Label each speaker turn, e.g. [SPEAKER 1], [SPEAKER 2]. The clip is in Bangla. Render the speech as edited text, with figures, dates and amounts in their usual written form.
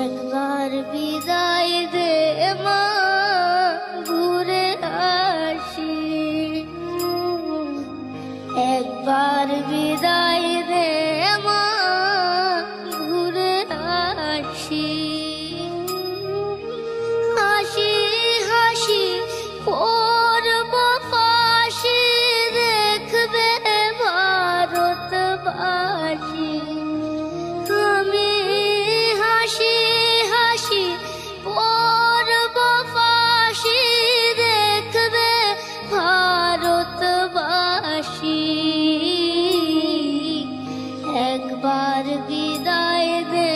[SPEAKER 1] একবার বিদায় দে মা, ঘুরে আসি। একবার বিদায় দে মা, ঘুরে আসি। হাসি হাসি করব ফাঁসি, দেখবে ভারতবাসী। আমি হাসি হাসি করব ফাঁসি, দেখবে ভারতবাসী। একবার বিদায় দে